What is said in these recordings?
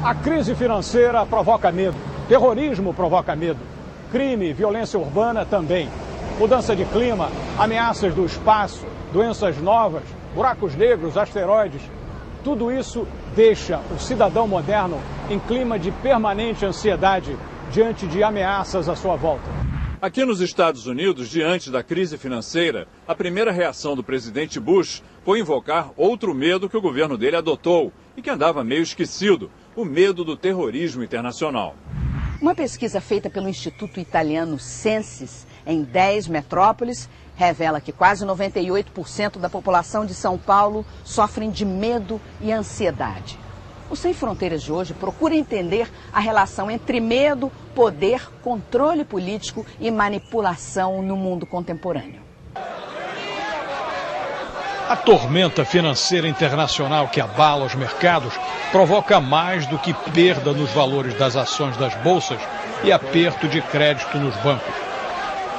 A crise financeira provoca medo, terrorismo provoca medo, crime e violência urbana também. Mudança de clima, ameaças do espaço, doenças novas, buracos negros, asteroides. Tudo isso deixa o cidadão moderno em clima de permanente ansiedade diante de ameaças à sua volta. Aqui nos Estados Unidos, diante da crise financeira, a primeira reação do presidente Bush foi invocar outro medo que o governo dele adotou e que andava meio esquecido: o medo do terrorismo internacional. Uma pesquisa feita pelo Instituto Italiano Censis em 10 metrópoles revela que quase 98% da população de São Paulo sofrem de medo e ansiedade. O Sem Fronteiras de hoje procura entender a relação entre medo, poder, controle político e manipulação no mundo contemporâneo. A tormenta financeira internacional que abala os mercados provoca mais do que perda nos valores das ações das bolsas e aperto de crédito nos bancos.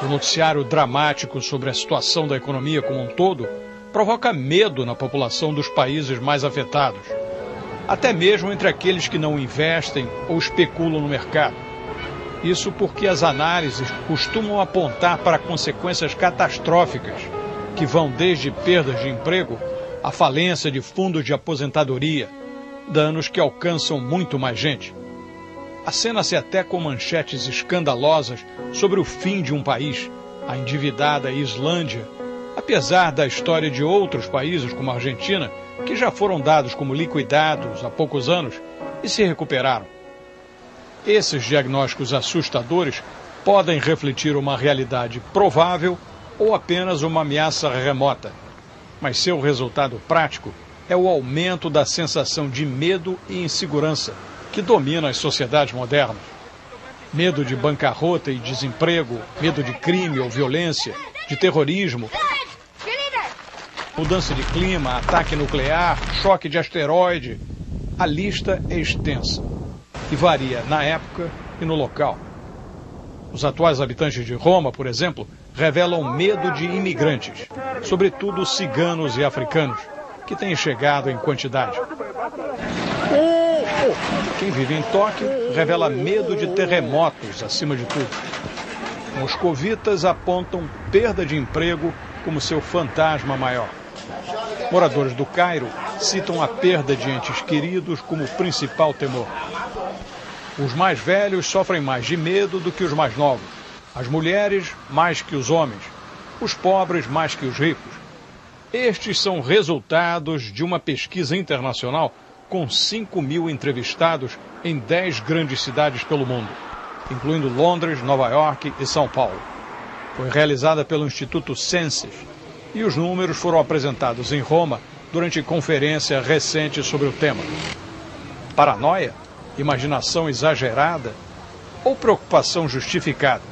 O noticiário dramático sobre a situação da economia como um todo provoca medo na população dos países mais afetados, até mesmo entre aqueles que não investem ou especulam no mercado. Isso porque as análises costumam apontar para consequências catastróficas, que vão desde perdas de emprego à falência de fundos de aposentadoria, danos que alcançam muito mais gente. Acena-se até com manchetes escandalosas sobre o fim de um país, a endividada Islândia, apesar da história de outros países, como a Argentina, que já foram dados como liquidados há poucos anos e se recuperaram. Esses diagnósticos assustadores podem refletir uma realidade provável ou apenas uma ameaça remota, mas seu resultado prático é o aumento da sensação de medo e insegurança que domina as sociedades modernas. Medo de bancarrota e desemprego, medo de crime ou violência, de terrorismo, mudança de clima, ataque nuclear, choque de asteroide. A lista é extensa e varia na época e no local. Os atuais habitantes de Roma, por exemplo, revelam medo de imigrantes, sobretudo ciganos e africanos, que têm chegado em quantidade. Quem vive em Tóquio revela medo de terremotos, acima de tudo. Moscovitas apontam perda de emprego como seu fantasma maior. Moradores do Cairo citam a perda de entes queridos como principal temor. Os mais velhos sofrem mais de medo do que os mais novos. As mulheres mais que os homens. Os pobres mais que os ricos. Estes são resultados de uma pesquisa internacional com 5.000 entrevistados em 10 grandes cidades pelo mundo, incluindo Londres, Nova York e São Paulo. Foi realizada pelo Instituto Censis e os números foram apresentados em Roma durante conferência recente sobre o tema. Paranoia, imaginação exagerada ou preocupação justificada?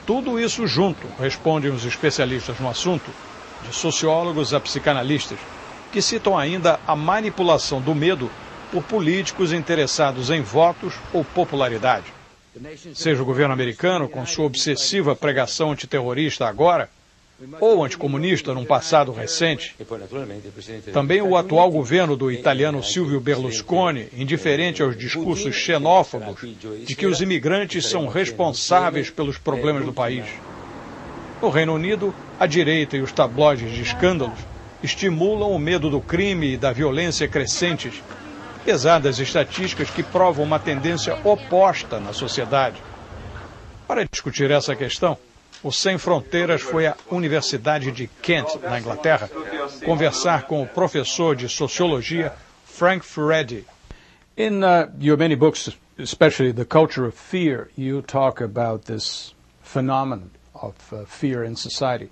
Tudo isso junto, respondem os especialistas no assunto, de sociólogos a psicanalistas, que citam ainda a manipulação do medo por políticos interessados em votos ou popularidade. Seja o governo americano, com sua obsessiva pregação antiterrorista agora, ou anticomunista num passado recente. Também o atual governo do italiano Silvio Berlusconi, indiferente aos discursos xenófobos de que os imigrantes são responsáveis pelos problemas do país. No Reino Unido, a direita e os tabloides de escândalos estimulam o medo do crime e da violência crescentes, apesar das estatísticas que provam uma tendência oposta na sociedade. Para discutir essa questão, o Sem Fronteiras foi à Universidade de Kent, na Inglaterra, conversar com o professor de sociologia Frank Furedi. In your many books, especially The Culture of Fear, you talk about this phenomenon of fear in society.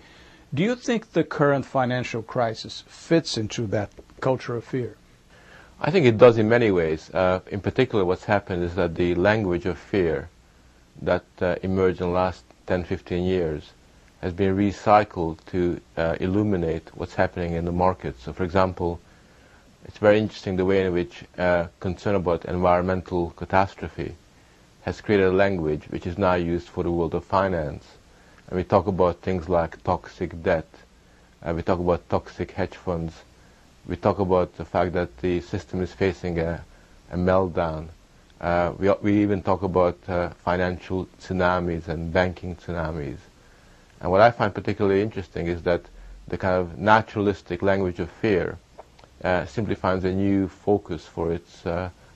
Do you think the current financial crisis fits into that culture of fear? I think it does in many ways. In particular, what's happened is that the language of fear that emerged in the last 10-15 years has been recycled to illuminate what's happening in the market. So, for example, it's very interesting the way in which concern about environmental catastrophe has created a language which is now used for the world of finance. And we talk about things like toxic debt, we talk about toxic hedge funds, we talk about the fact that the system is facing a a meltdown. We even talk about financial tsunamis and banking tsunamis. And what I find particularly interesting is that the kind of naturalistic language of fear simply finds a new focus for its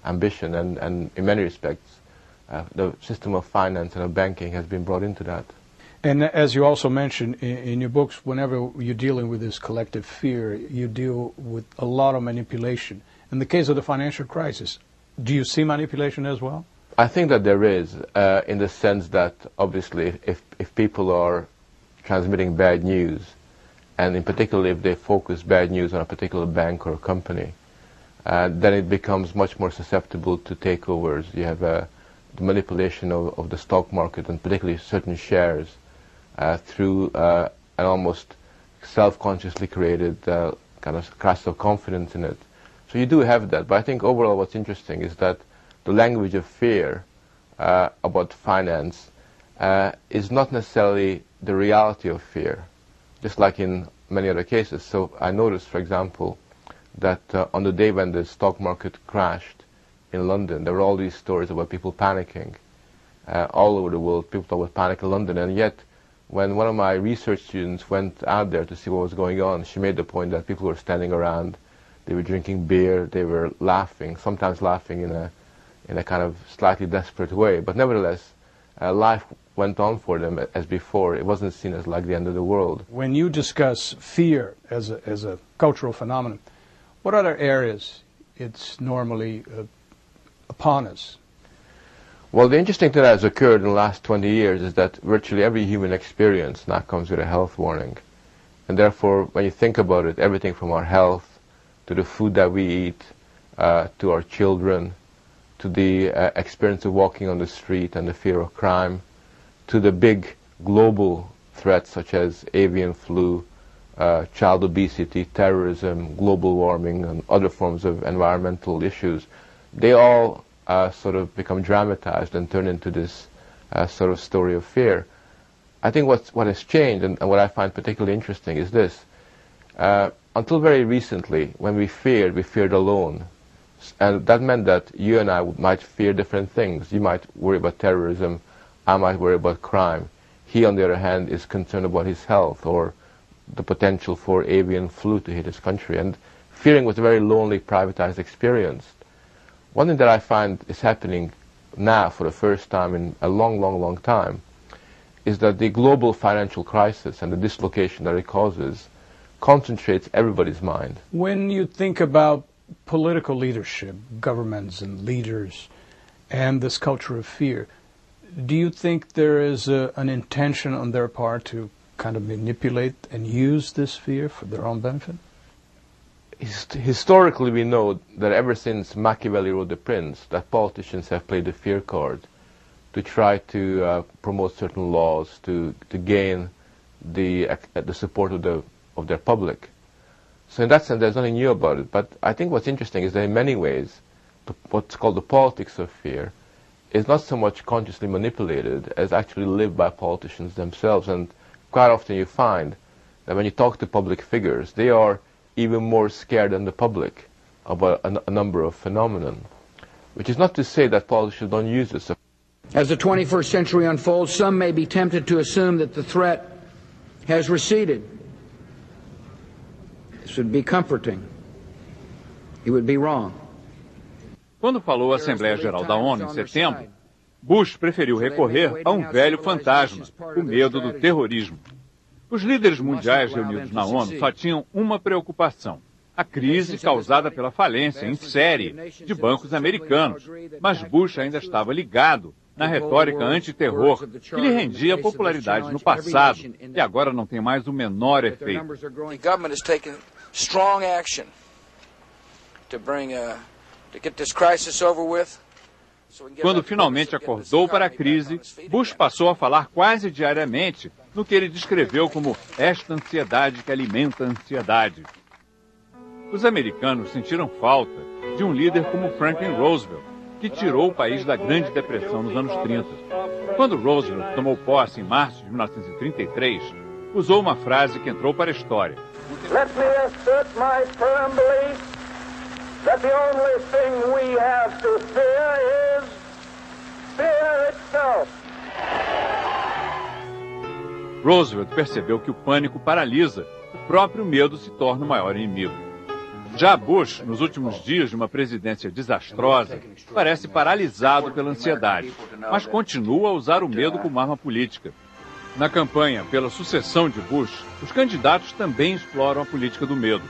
ambition, and in many respects the system of finance and of banking has been brought into that. And as you also mentioned in your books, whenever you're dealing with this collective fear, you deal with a lot of manipulation. In the case of the financial crisis, do you see manipulation as well? I think that there is, in the sense that obviously if people are transmitting bad news, and in particular if they focus bad news on a particular bank or a company, then it becomes much more susceptible to takeovers. You have the manipulation of the stock market, and particularly certain shares, through an almost self-consciously created kind of crisis of confidence in it. So you do have that, but I think overall what's interesting is that the language of fear about finance is not necessarily the reality of fear, just like in many other cases. So I noticed, for example, that on the day when the stock market crashed in London, there were all these stories about people panicking. All over the world, people talk about panic in London, and yet when one of my research students went out there to see what was going on, she made the point that people were standing around, they were drinking beer, they were laughing, sometimes laughing in a kind of slightly desperate way, but nevertheless, life went on for them as before. It wasn't seen as like the end of the world. When you discuss fear as a cultural phenomenon, what other areas it's normally upon us? Well, the interesting thing that has occurred in the last 20 years is that virtually every human experience now comes with a health warning. And therefore, when you think about it, everything from our health, to the food that we eat, to our children, to the experience of walking on the street and the fear of crime, to the big global threats such as avian flu, child obesity, terrorism, global warming, and other forms of environmental issues, they all sort of become dramatized and turn into this sort of story of fear. I think what has changed, and what I find particularly interesting, is this. Until very recently, when we feared alone. And that meant that you and I might fear different things. You might worry about terrorism, I might worry about crime. He, on the other hand, is concerned about his health or the potential for avian flu to hit his country. And fearing was a very lonely, privatized experience. One thing that I find is happening now for the first time in a long time is that the global financial crisis and the dislocation that it causes concentrates everybody's mind. When you think about political leadership, governments and leaders, and this culture of fear, do you think there is an intention on their part to kind of manipulate and use this fear for their own benefit? Historically, we know that ever since Machiavelli wrote The Prince, that politicians have played the fear card to try to promote certain laws, to gain the support of their public. So in that sense, there's nothing new about it. But I think what's interesting is that in many ways, what's called the politics of fear is not so much consciously manipulated as actually lived by politicians themselves. And quite often you find that when you talk to public figures, they are even more scared than the public about a number of phenomena, which is not to say that politicians don't use this. As the 21st century unfolds, some may be tempted to assume that the threat has receded. This would be comforting. It would be wrong. Quando falou à Assembleia Geral da ONU em setembro, Bush preferiu recorrer a um velho fantasma, o medo do terrorismo. Os líderes mundiais reunidos na ONU só tinham uma preocupação: a crise causada pela falência em série de bancos americanos. Mas Bush ainda estava ligado na retórica antiterror, que lhe rendia popularidade no passado e agora não tem mais o menor efeito. Quando finalmente acordou para a crise, Bush passou a falar quase diariamente no que ele descreveu como esta ansiedade que alimenta a ansiedade. Os americanos sentiram falta de um líder como Franklin Roosevelt, que tirou o país da Grande Depressão nos anos 30. Quando Roosevelt tomou posse em março de 1933, usou uma frase que entrou para a história. Let me assert my firm belief that the only thing we have to fear is fear itself. Roosevelt percebeu que o pânico paralisa, o próprio medo se torna o maior inimigo. Já Bush, nos últimos dias de uma presidência desastrosa, parece paralisado pela ansiedade, mas continua a usar o medo como arma política. Na campanha pela sucessão de Bush, os candidatos também exploram a política do medo.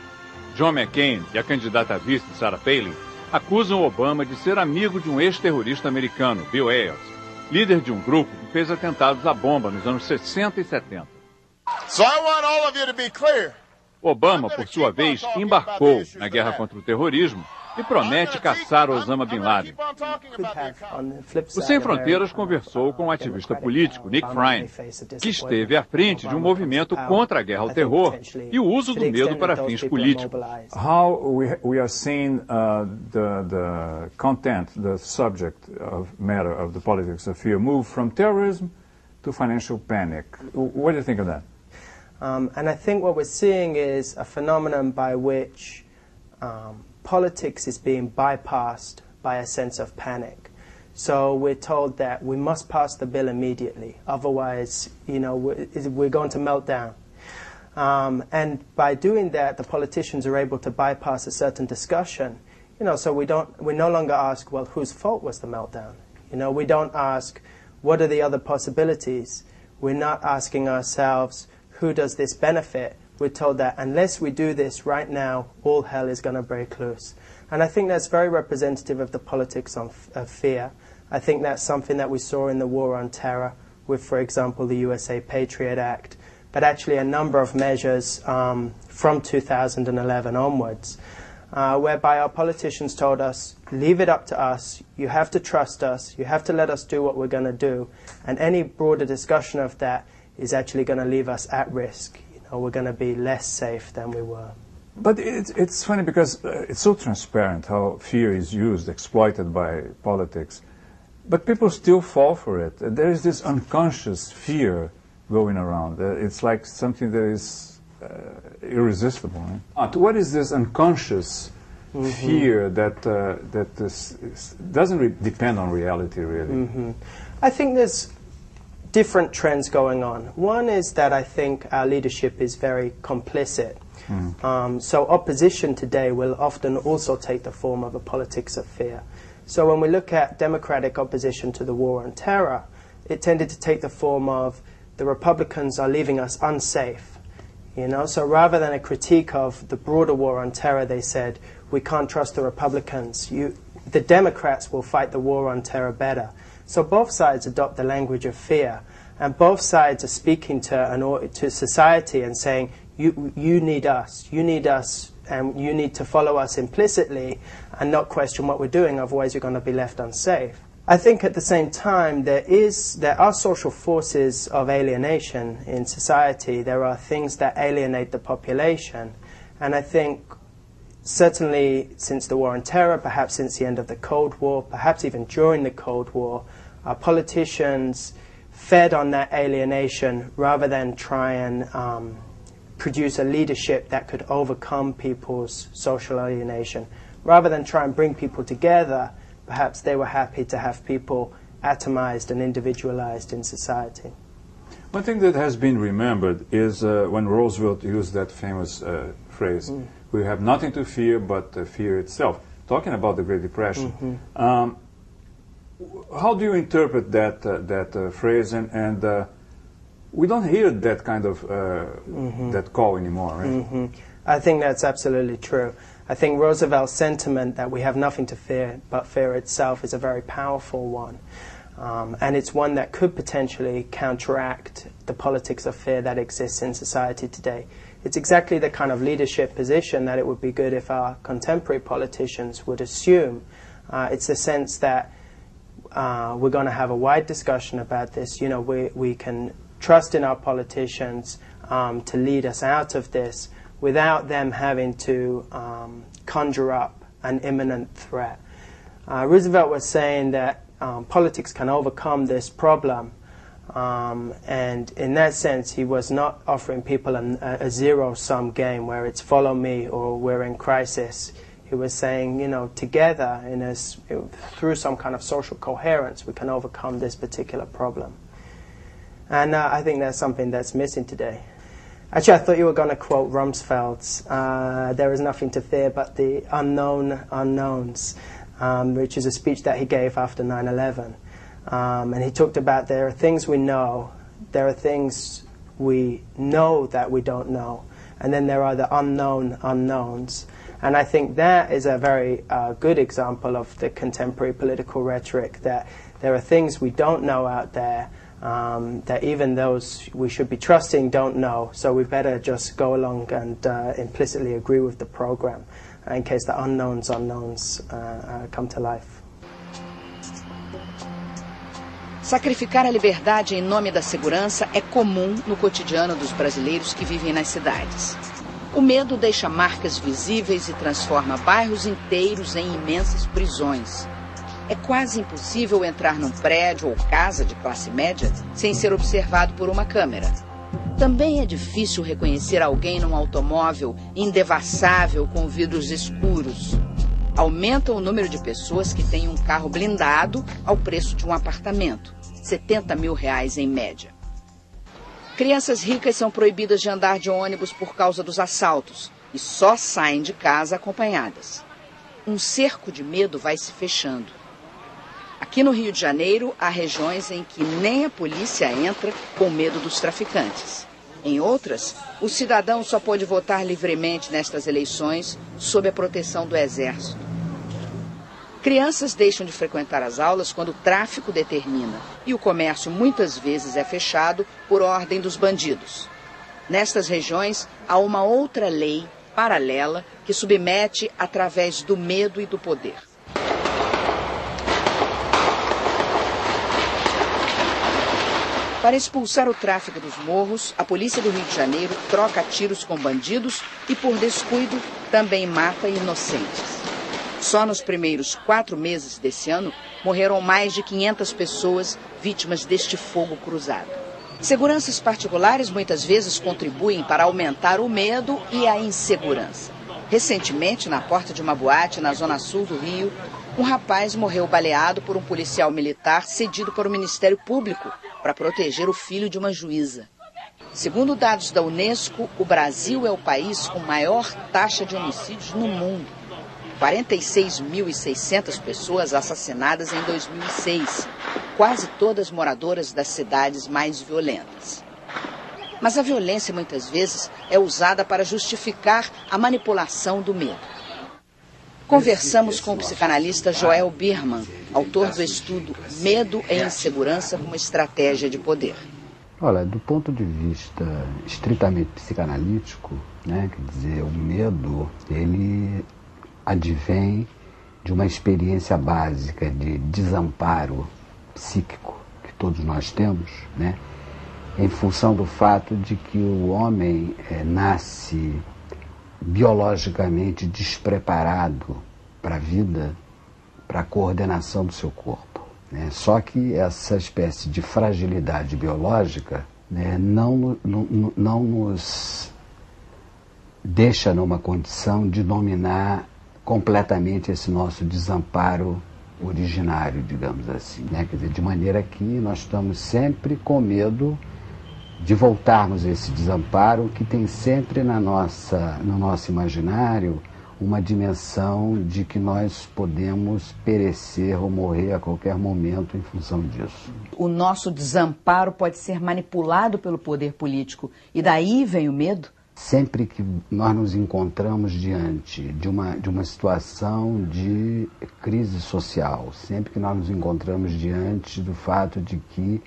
John McCain e a candidata a vice, Sarah Palin, acusam Obama de ser amigo de um ex-terrorista americano, Bill Ayers, líder de um grupo que fez atentados à bomba nos anos 60 e 70. Obama, por sua vez, embarcou na guerra contra o terrorismo e promete caçar Osama Bin Laden. O Sem Fronteiras conversou com o ativista político Nick Friend, que esteve à frente de um movimento contra a guerra ao terror e o uso do medo para fins políticos. How we are seeing the content, the subject of matter of the politics of fear move from terrorism to financial panic. What do you think of that? And I think what we're seeing is a phenomenon by which politics is being bypassed by a sense of panic. So we're told that we must pass the bill immediately, otherwise, we're going to melt down. And by doing that, the politicians are able to bypass a certain discussion. So we no longer ask, well, whose fault was the meltdown? We don't ask, what are the other possibilities? We're not asking ourselves, who does this benefit? We're told that unless we do this right now, all hell is going to break loose. And I think that's very representative of the politics of fear. I think that's something that we saw in the war on terror with, for example, the USA Patriot Act, but actually a number of measures from 2011 onwards, whereby our politicians told us, leave it up to us, you have to trust us, you have to let us do what we're going to do, and any broader discussion of that is actually going to leave us at risk. We're going to be less safe than we were. But it's funny because it's so transparent how fear is used, exploited by politics. But people still fall for it. There is this unconscious fear going around. It's like something that is irresistible. Right? What is this unconscious fear that doesn't depend on reality, really? I think there's different trends going on. One is that I think our leadership is very complicit. So opposition today will often also take the form of a politics of fear. So when we look at democratic opposition to the war on terror, it tended to take the form of the Republicans are leaving us unsafe. So rather than a critique of the broader war on terror, they said, we can't trust the Republicans. The Democrats will fight the war on terror better. So both sides adopt the language of fear, and both sides are speaking to society and saying, you need us, and you need to follow us implicitly and not question what we're doing, otherwise you're going to be left unsafe. I think at the same time there are social forces of alienation in society. There are things that alienate the population, and I think certainly since the war on terror, perhaps since the end of the Cold War, perhaps even during the Cold War, our politicians fed on that alienation rather than try and produce a leadership that could overcome people's social alienation. Rather than try and bring people together, perhaps they were happy to have people atomized and individualized in society. One thing that has been remembered is when Roosevelt used that famous phrase, we have nothing to fear but fear itself, talking about the Great Depression. How do you interpret that phrase? And we don't hear that kind of that call anymore, right? I think that's absolutely true. I think Roosevelt's sentiment that we have nothing to fear but fear itself is a very powerful one. And it's one that could potentially counteract the politics of fear that exists in society today. It's exactly the kind of leadership position that it would be good if our contemporary politicians would assume. It's a sense that we're going to have a wide discussion about this. We can trust in our politicians to lead us out of this without them having to conjure up an imminent threat. Roosevelt was saying that politics can overcome this problem, and in that sense he was not offering people a zero-sum game where it's follow me or we're in crisis. He was saying, you know, together, through some kind of social coherence, we can overcome this particular problem. And I think that's something that's missing today. Actually, I thought you were going to quote Rumsfeld's, there is nothing to fear but the unknown unknowns, which is a speech that he gave after 9/11. And he talked about there are things we know, there are things we know that we don't know, and then there are the unknown unknowns. And I think that is a very good example of the contemporary political rhetoric, that there are things we don't know out there, that even those we should be trusting don't know, so we better just go along and implicitly agree with the program in case the unknowns come to life. Sacrificar a liberdade em nome da segurança é comum no cotidiano dos brasileiros que vivem nas cidades. O medo deixa marcas visíveis e transforma bairros inteiros em imensas prisões. É quase impossível entrar num prédio ou casa de classe média sem ser observado por uma câmera. Também é difícil reconhecer alguém num automóvel indevassável com vidros escuros. Aumenta o número de pessoas que têm um carro blindado ao preço de um apartamento, R$70 mil em média. Crianças ricas são proibidas de andar de ônibus por causa dos assaltos e só saem de casa acompanhadas. Um cerco de medo vai se fechando. Aqui no Rio de Janeiro, há regiões em que nem a polícia entra com medo dos traficantes. Em outras, o cidadão só pode votar livremente nestas eleições sob a proteção do Exército. Crianças deixam de frequentar as aulas quando o tráfico determina e o comércio muitas vezes é fechado por ordem dos bandidos. Nestas regiões, há uma outra lei paralela que submete através do medo e do poder. Para expulsar o tráfico dos morros, a polícia do Rio de Janeiro troca tiros com bandidos e, por descuido, também mata inocentes. Só nos primeiros 4 meses desse ano, morreram mais de 500 pessoas vítimas deste fogo cruzado. Seguranças particulares muitas vezes contribuem para aumentar o medo e a insegurança. Recentemente, na porta de uma boate na zona sul do Rio, um rapaz morreu baleado por um policial militar cedido para o Ministério Público para proteger o filho de uma juíza. Segundo dados da Unesco, o Brasil é o país com maior taxa de homicídios no mundo. 46.600 pessoas assassinadas em 2006, quase todas moradoras das cidades mais violentas. Mas a violência muitas vezes é usada para justificar a manipulação do medo. Conversamos com o psicanalista Joel Birman, autor do estudo Medo e Insegurança como Estratégia de Poder. Olha, do ponto de vista estritamente psicanalítico, né, quer dizer, o medo, ele advém de uma experiência básica de desamparo psíquico que todos nós temos, né, em função do fato de que o homem nasce biologicamente despreparado para a vida, para a coordenação do seu corpo, né? Só que essa espécie de fragilidade biológica, né, não nos deixa numa condição de dominar completamente esse nosso desamparo originário, digamos assim, né? Quer dizer, de maneira que nós estamos sempre com medo de voltarmos a esse desamparo que tem sempre no nosso imaginário uma dimensão de que nós podemos perecer ou morrer a qualquer momento em função disso. O nosso desamparo pode ser manipulado pelo poder político e daí vem o medo? Sempre que nós nos encontramos diante de uma situação de crise social, sempre que nós nos encontramos diante do fato de que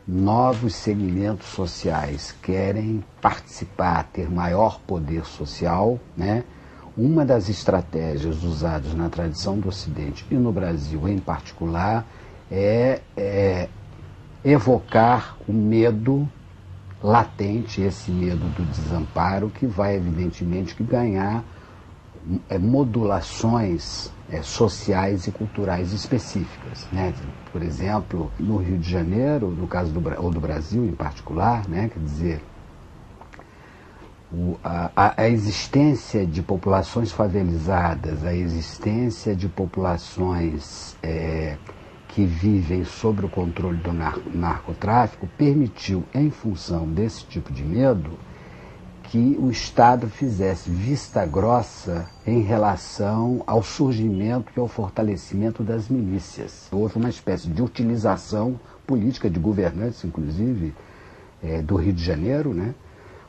novos segmentos sociais querem participar, ter maior poder social, né? Uma das estratégias usadas na tradição do Ocidente e no Brasil em particular é evocar o medo latente, esse medo do desamparo, que vai evidentemente ganhar modulações sociais e culturais específicas, né? Por exemplo, no Rio de Janeiro, no caso do Brasil em particular, né? Quer dizer, A existência de populações favelizadas, a existência de populações que vivem sob o controle do narcotráfico permitiu, em função desse tipo de medo, que o Estado fizesse vista grossa em relação ao surgimento e ao fortalecimento das milícias. Houve uma espécie de utilização política de governantes, inclusive, do Rio de Janeiro, né,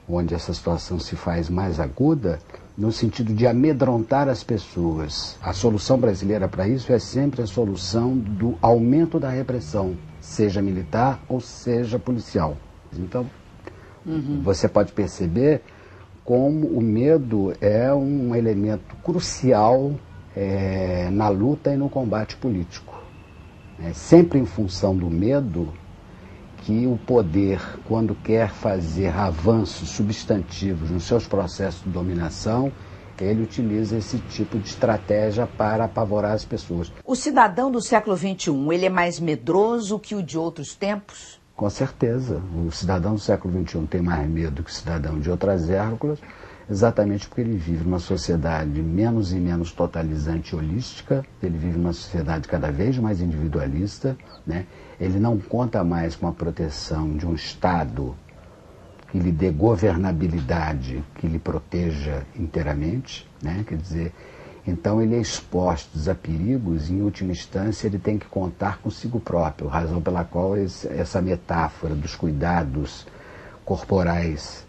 onde essa situação se faz mais aguda, no sentido de amedrontar as pessoas. A solução brasileira para isso é sempre a solução do aumento da repressão, seja militar ou seja policial. Então, você pode perceber como o medo é um elemento crucial na luta e no combate político. É sempre em função do medo que o poder, quando quer fazer avanços substantivos nos seus processos de dominação, ele utiliza esse tipo de estratégia para apavorar as pessoas. O cidadão do século XXI, ele é mais medroso que o de outros tempos? Com certeza. O cidadão do século XXI tem mais medo que o cidadão de outras épocas, exatamente porque ele vive numa sociedade menos e menos totalizante e holística, ele vive numa sociedade cada vez mais individualista, né? Ele não conta mais com a proteção de um Estado que lhe dê governabilidade, que lhe proteja inteiramente, né? Quer dizer, então ele é exposto a perigos e, em última instância, ele tem que contar consigo próprio, razão pela qual essa metáfora dos cuidados corporais,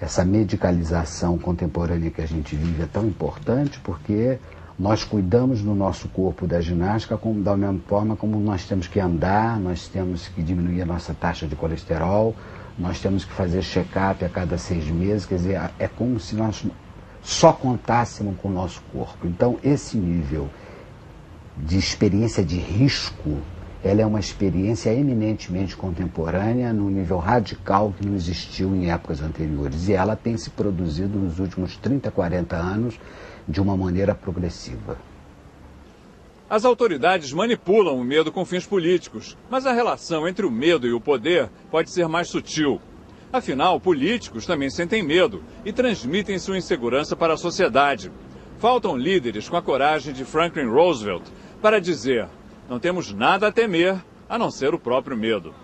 essa medicalização contemporânea que a gente vive é tão importante, porque nós cuidamos do nosso corpo da ginástica da mesma forma como nós temos que andar, nós temos que diminuir a nossa taxa de colesterol, nós temos que fazer check-up a cada 6 meses, quer dizer, é como se nós só contássemos com o nosso corpo. Então, esse nível de experiência de risco, ela é uma experiência eminentemente contemporânea, num nível radical que não existiu em épocas anteriores. E ela tem se produzido nos últimos 30, 40 anos de uma maneira progressiva. As autoridades manipulam o medo com fins políticos, mas a relação entre o medo e o poder pode ser mais sutil. Afinal, políticos também sentem medo e transmitem sua insegurança para a sociedade. Faltam líderes com a coragem de Franklin Roosevelt para dizer: não temos nada a temer, a não ser o próprio medo.